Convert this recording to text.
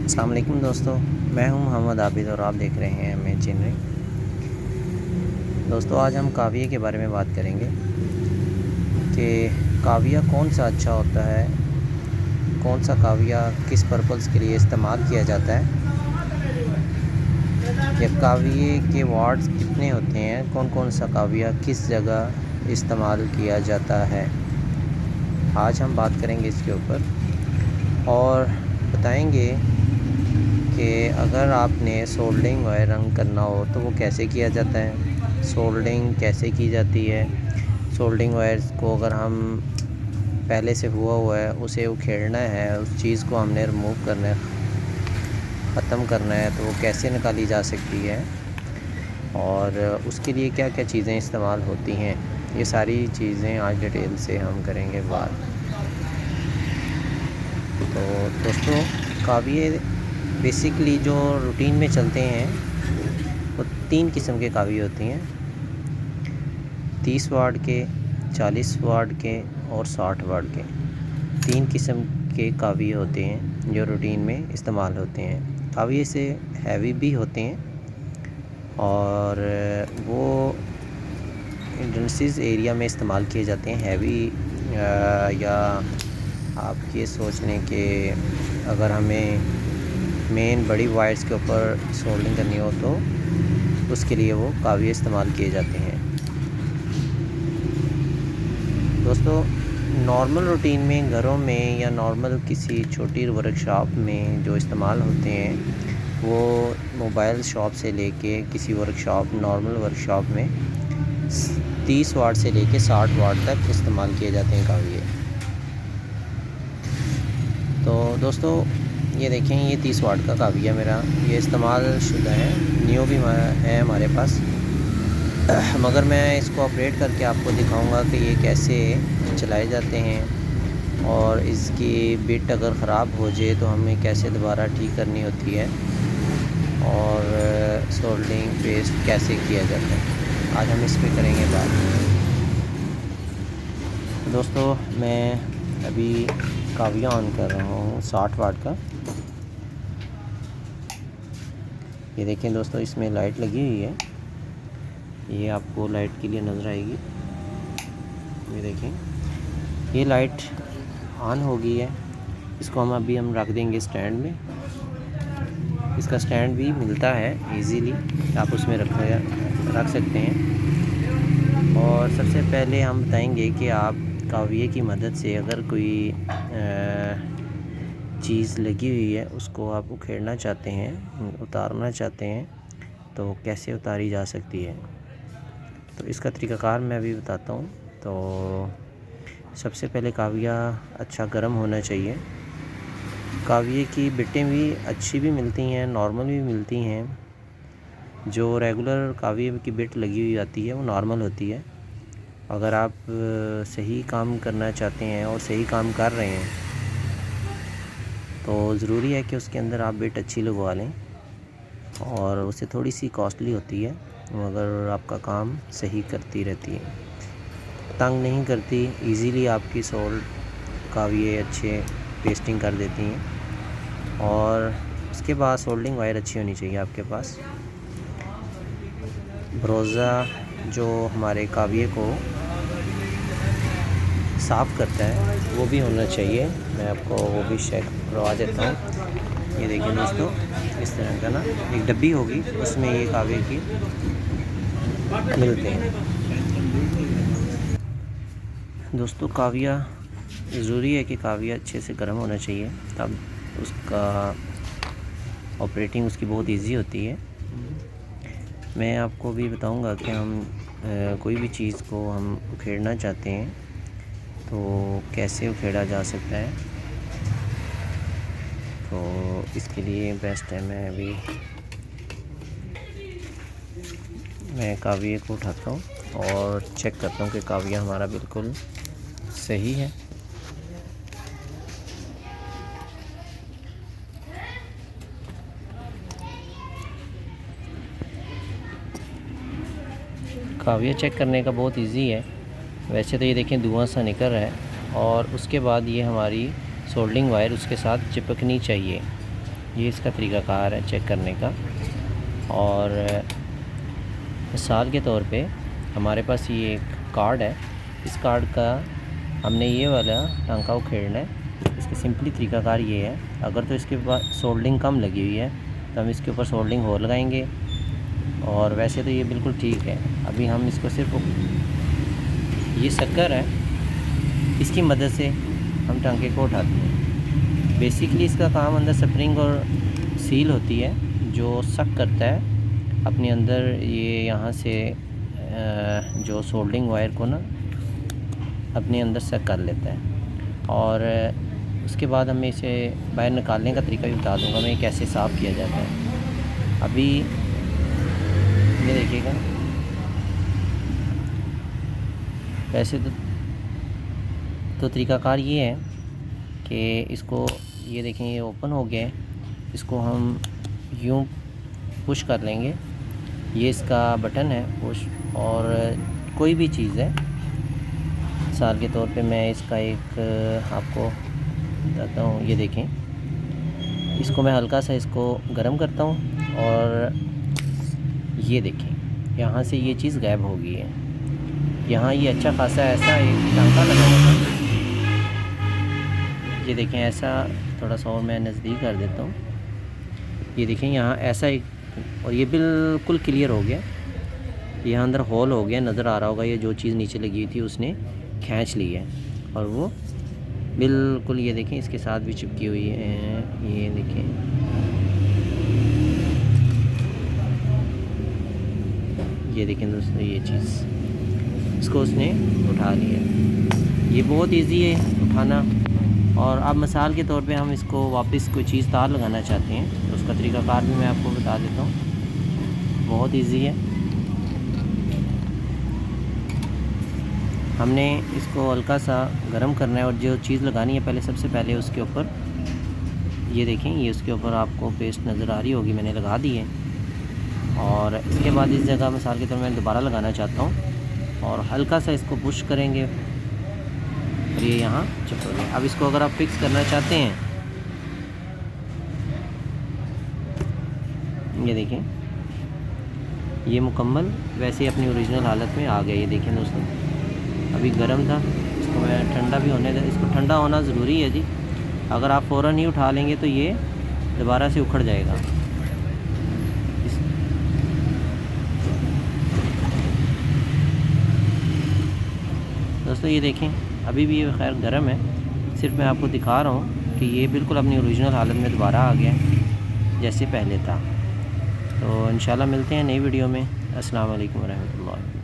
अस्सलाम वालेकुम दोस्तों, मैं हूं मोहम्मद आबिद और आप देख रहे हैं एम एच इंजीनियरिंग। दोस्तों, आज हम काविया के बारे में बात करेंगे कि काविया कौन सा अच्छा होता है, कौन सा काविया किस पर्पज़ के लिए इस्तेमाल किया जाता है, या काविये के वर्ड्स कितने होते हैं, कौन कौन सा काविया किस जगह इस्तेमाल किया जाता है। आज हम बात करेंगे इसके ऊपर और बताएंगे कि अगर आपने सोल्डरिंग वायर रंग करना हो तो वो कैसे किया जाता है, सोल्डरिंग कैसे की जाती है, सोल्डरिंग वायर्स को अगर हम पहले से हुआ है उसे उखेड़ना है, उस चीज़ को हमने रिमूव करना है, ख़त्म करना है, तो वो कैसे निकाली जा सकती है और उसके लिए क्या क्या चीज़ें इस्तेमाल होती हैं। ये सारी चीज़ें आज डिटेल से हम करेंगे बात। तो दोस्तों, काविये बेसिकली जो रूटीन में चलते हैं वो 3 किस्म के काविये होती हैं, 30 वाट के, 40 वाट के और 60 वाट के। 3 किस्म के काविये होते हैं जो रूटीन में इस्तेमाल होते हैं। काविये से हैवी भी होते हैं और वो इंडस्ट्रीज़ एरिया में इस्तेमाल किए जाते हैं। हैवी या आप ये सोच लें कि अगर हमें मेन बड़ी वायर्स के ऊपर सोल्डरिंग करनी हो तो उसके लिए वो काविये इस्तेमाल किए जाते हैं। दोस्तों, नॉर्मल रूटीन में घरों में या नॉर्मल किसी छोटी वर्कशॉप में जो इस्तेमाल होते हैं वो मोबाइल शॉप से लेके किसी वर्कशॉप, नॉर्मल वर्कशॉप में 30 वाट से लेके 60 वाट तक इस्तेमाल किए जाते हैं काविये। तो दोस्तों, ये देखें, ये 30 वाट का काविया मेरा ये इस्तेमाल शुदा है, न्यू भी है हमारे पास, मगर मैं इसको ऑपरेट करके आपको दिखाऊंगा कि ये कैसे चलाए जाते हैं और इसकी बिट अगर ख़राब हो जाए तो हमें कैसे दोबारा ठीक करनी होती है और सोल्डरिंग पेस्ट कैसे किया जाता है। आज हम इस पर करेंगे बात। दोस्तों, मैं अभी काविया ऑन कर रहा हूँ 60 वाट का। ये देखें दोस्तों, इसमें लाइट लगी हुई है, ये आपको लाइट के लिए नज़र आएगी। ये देखें, ये लाइट ऑन हो गई है। इसको हम रख देंगे स्टैंड में। इसका स्टैंड भी मिलता है इजीली, आप उसमें रख सकते हैं। और सबसे पहले हम बताएंगे कि आप काविये की मदद से अगर कोई चीज़ लगी हुई है उसको आप उखेड़ना चाहते हैं, उतारना चाहते हैं, तो कैसे उतारी जा सकती है। तो इसका तरीक़ाकार मैं अभी बताता हूँ। तो सबसे पहले काविया अच्छा गर्म होना चाहिए। काविये की बिटें भी अच्छी भी मिलती हैं, नॉर्मल भी मिलती हैं। जो रेगुलर काविये की बिट लगी हुई आती है वो नॉर्मल होती है। अगर आप सही काम करना चाहते हैं और सही काम कर रहे हैं तो ज़रूरी है कि उसके अंदर आप बिट अच्छी लगवा लें, और उससे थोड़ी सी कॉस्टली होती है मगर आपका काम सही करती रहती है, तंग नहीं करती, इजीली आपकी सोल्ड काविये अच्छे पेस्टिंग कर देती हैं। और उसके बाद सोल्डिंग वायर अच्छी होनी चाहिए आपके पास। ब्रोज़ा जो हमारे काविये को साफ़ करता है वो भी होना चाहिए। मैं आपको वो भी चेक करवा देता हूँ। ये देखिए दोस्तों, इस तरह का ना एक डब्बी होगी, उसमें ये काविये की मिलते हैं। दोस्तों, काविया ज़रूरी है कि काविया अच्छे से गर्म होना चाहिए, तब उसका ऑपरेटिंग उसकी बहुत इजी होती है। मैं आपको भी बताऊंगा कि हम कोई भी चीज़ को हम उखेड़ना चाहते हैं तो कैसे उखेड़ा जा सकता है। तो इसके लिए बेस्ट है, मैं काविये को उठाता हूँ और चेक करता हूँ कि काविया हमारा बिल्कुल सही है। काविया चेक करने का बहुत इजी है। वैसे तो ये देखें धुआं सा निकल रहा है, और उसके बाद ये हमारी सोल्डरिंग वायर उसके साथ चिपकनी चाहिए। ये इसका तरीक़ाकार है चेक करने का। और मिसाल के तौर पे हमारे पास ये एक कार्ड है, इस कार्ड का हमने ये वाला टांका उखेड़ना है। इसका सिंपली तरीक़ाकार ये है, अगर तो इसके पास सोल्डिंग कम लगी हुई है तो हम इसके ऊपर सोल्डिंग होल लगाएंगे, और वैसे तो ये बिल्कुल ठीक है। अभी हम इसको सिर्फ ये शक्कर है, इसकी मदद से हम टांके को उठाते हैं। बेसिकली इसका काम अंदर स्प्रिंग और सील होती है जो सक करता है अपने अंदर, ये यहाँ से जो सोल्डिंग वायर को ना अपने अंदर सक कर लेता है। और उसके बाद हमें इसे बाहर निकालने का तरीका भी बता दूंगा मैं, कैसे साफ़ किया जाता है। अभी ये देखिएगा, वैसे तो तरीक़ाकार ये है कि इसको ये देखें, ये ओपन हो गया है, इसको हम यूँ पुश कर लेंगे। ये इसका बटन है पुश, और कोई भी चीज़ है, मिसाल के तौर पे मैं इसका एक आपको बताता हूँ। ये देखें, इसको मैं हल्का सा इसको गर्म करता हूँ, और ये देखें यहाँ से ये चीज़ गायब हो गई है। यहाँ ये अच्छा खासा ऐसा एक टांका लगा हुआ था, ये देखें ऐसा, थोड़ा सा और मैं नज़दीक कर देता हूँ। ये देखें यहाँ ऐसा एक, और ये बिल्कुल क्लियर हो गया। यहाँ अंदर होल हो गया, नज़र आ रहा होगा, ये जो चीज़ नीचे लगी हुई थी उसने खींच ली है, और वो बिल्कुल ये देखें इसके साथ भी चिपकी हुई है। ये देखें, ये देखें दोस्तों, ये चीज़ इसको उसने उठा लिया। ये बहुत इजी है उठाना। और अब मिसाल के तौर पे हम इसको वापस कोई चीज़ तार लगाना चाहते हैं तो उसका तरीक़ाकार भी मैं आपको बता देता हूँ, बहुत इजी है। हमने इसको हल्का सा गर्म करना है, और जो चीज़ लगानी है पहले, सबसे पहले उसके ऊपर ये देखें, ये उसके ऊपर आपको पेस्ट नज़र आ रही होगी, मैंने लगा दी है। और इसके बाद इस जगह मिसाल के तौर मैं दोबारा लगाना चाहता हूँ, और हल्का सा इसको पुश करेंगे, और ये यहाँ चिपक गया। अब इसको अगर आप फिक्स करना चाहते हैं, ये देखें, ये मुकम्मल वैसे ही अपनी ओरिजिनल हालत में आ गया। ये देखें दोस्तों, अभी गर्म था, इसको मैं ठंडा भी होने दे। इसको ठंडा होना ज़रूरी है जी, अगर आप फ़ौरन ही उठा लेंगे तो ये दोबारा से उखड़ जाएगा। दोस्तों ये देखें, अभी भी ये खैर गर्म है, सिर्फ मैं आपको दिखा रहा हूँ कि ये बिल्कुल अपनी ओरिजिनल हालत में दोबारा आ गया जैसे पहले था। तो इंशाल्लाह मिलते हैं नई वीडियो में। अस्सलाम वालेकुम रहमतुल्लाह।